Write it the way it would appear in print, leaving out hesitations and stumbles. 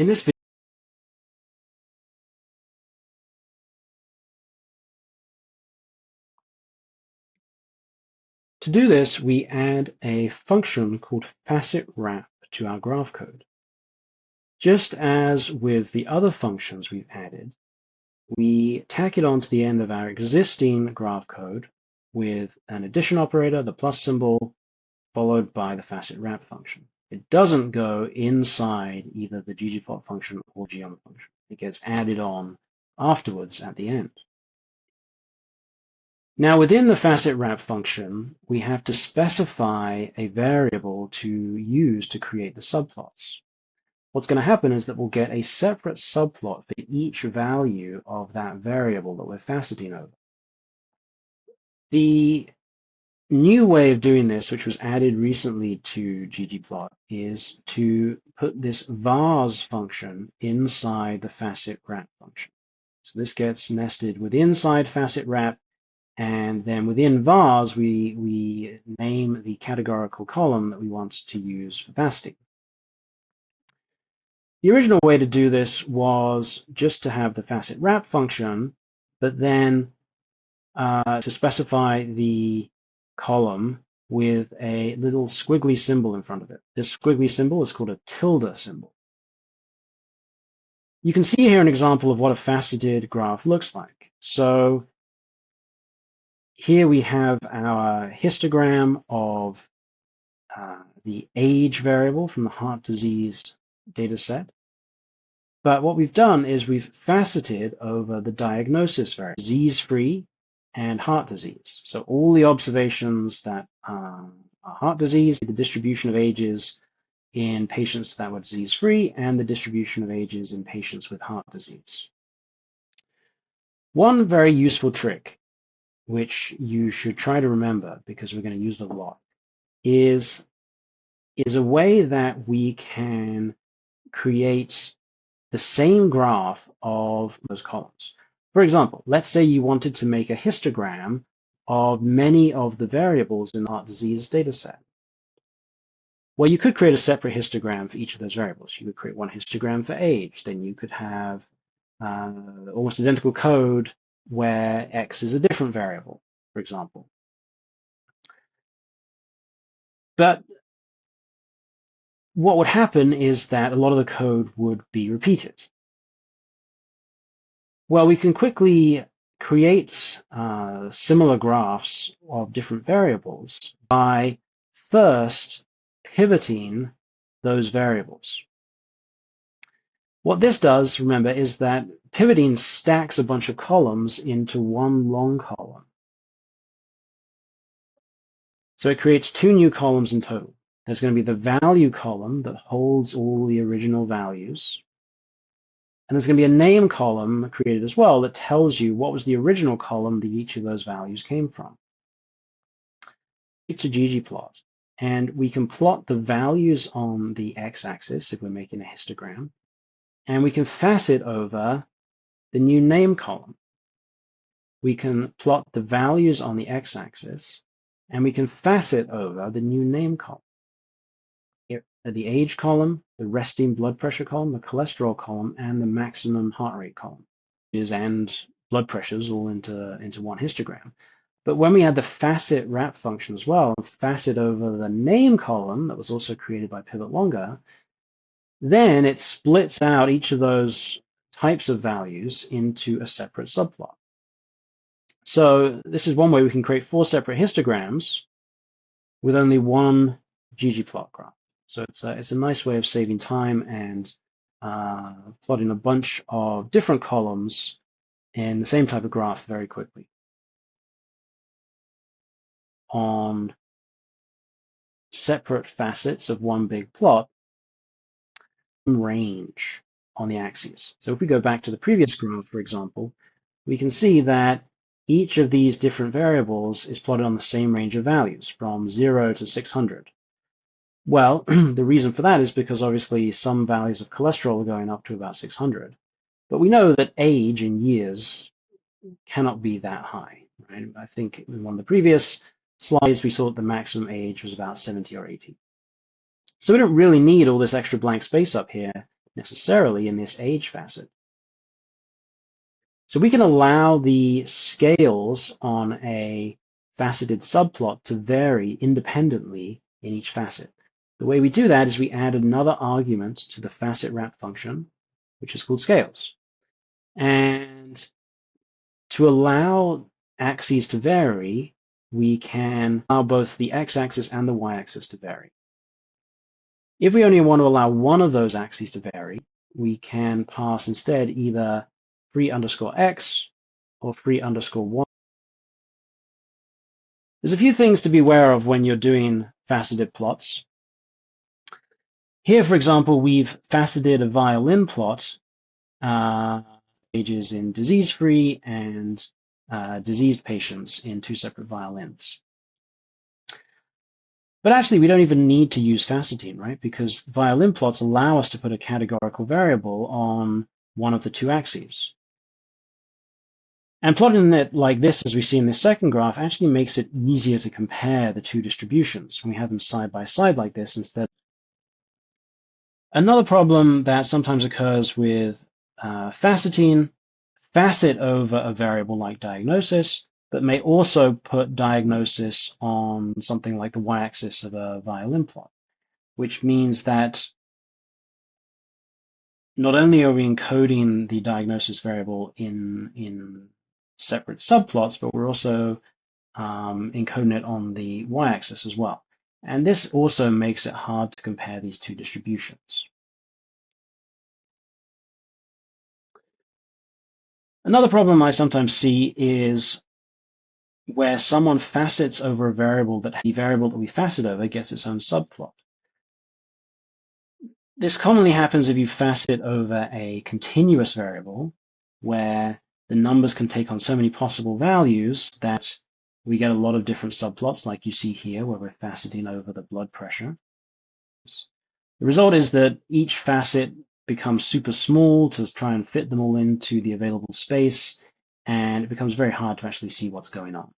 In this video, to do this, we add a function called facet wrap to our graph code. Just as with the other functions we've added, we tack it onto the end of our existing graph code with an addition operator, the plus symbol, followed by the facet wrap function. It doesn't go inside either the ggplot function or geom function. It gets added on afterwards at the end. Now, within the facet wrap function, we have to specify a variable to use to create the subplots. What's going to happen is that we'll get a separate subplot for each value of that variable that we're faceting over. The new way of doing this, which was added recently to ggplot, is to put this vars function inside the facet wrap function. So this gets nested inside facet wrap. And then within vars, we name the categorical column that we want to use for faceting. The original way to do this was just to have the facet wrap function, but then to specify the column with a little squiggly symbol in front of it. This squiggly symbol is called a tilde symbol. You can see here an example of what a faceted graph looks like. So here we have our histogram of the age variable from the heart disease data set. But what we've done is we've faceted over the diagnosis variable, disease-free and heart disease. So all the observations that are heart disease, the distribution of ages in patients that were disease-free, and the distribution of ages in patients with heart disease. One very useful trick, which you should try to remember because we're going to use it a lot, is a way that we can create the same graph of those columns. For example, let's say you wanted to make a histogram of many of the variables in the heart disease data set. Well, you could create a separate histogram for each of those variables. You could create one histogram for age. Then you could have almost identical code where X is a different variable, for example. But what would happen is that a lot of the code would be repeated. Well, we can quickly create similar graphs of different variables by first pivoting those variables. What this does, remember, is that pivoting stacks a bunch of columns into one long column. So it creates two new columns in total. There's going to be the value column that holds all the original values. And there's going to be a name column created as well that tells you what was the original column that each of those values came from. It's a ggplot. And we can plot the values on the x-axis if we're making a histogram. And we can facet over the new name column. We can plot the values on the x-axis, and we can facet over the new name column. The age column, the resting blood pressure column, the cholesterol column, and the maximum heart rate column, and blood pressures all into one histogram. But when we add the facet wrap function as well, and facet over the name column that was also created by pivot longer, then it splits out each of those types of values into a separate subplot. So this is one way we can create 4 separate histograms with only one ggplot graph. So it's a nice way of saving time and plotting a bunch of different columns in the same type of graph very quickly on separate facets of one big plot. Range on the axes. So if we go back to the previous graph, for example, we can see that each of these different variables is plotted on the same range of values from 0 to 600. Well, the reason for that is because obviously some values of cholesterol are going up to about 600. But we know that age in years cannot be that high, right? I think in one of the previous slides, we saw that the maximum age was about 70 or 80. So we don't really need all this extra blank space up here necessarily in this age facet. So we can allow the scales on a faceted subplot to vary independently in each facet. The way we do that is we add another argument to the facet wrap function, which is called scales. And to allow axes to vary, we can allow both the x-axis and the y-axis to vary. If we only want to allow one of those axes to vary, we can pass instead either free_x or free_y. There's a few things to be aware of when you're doing faceted plots. Here, for example, we've faceted a violin plot, stages in disease-free and diseased patients in two separate violins. But actually, we don't even need to use faceting, right? Because violin plots allow us to put a categorical variable on one of the two axes. And plotting it like this, as we see in this second graph, actually makes it easier to compare the two distributions when we have them side by side like this instead. Another problem that sometimes occurs with faceting, facet over a variable like diagnosis, but may also put diagnosis on something like the y-axis of a violin plot, which means that not only are we encoding the diagnosis variable in separate subplots, but we're also encoding it on the y-axis as well. And this also makes it hard to compare these two distributions. Another problem I sometimes see is where someone facets over a variable that the variable that we facet over gets its own subplot. This commonly happens if you facet over a continuous variable where the numbers can take on so many possible values that we get a lot of different subplots, like you see here, where we're faceting over the blood pressure. The result is that each facet becomes super small to try and fit them all into the available space, and it becomes very hard to actually see what's going on.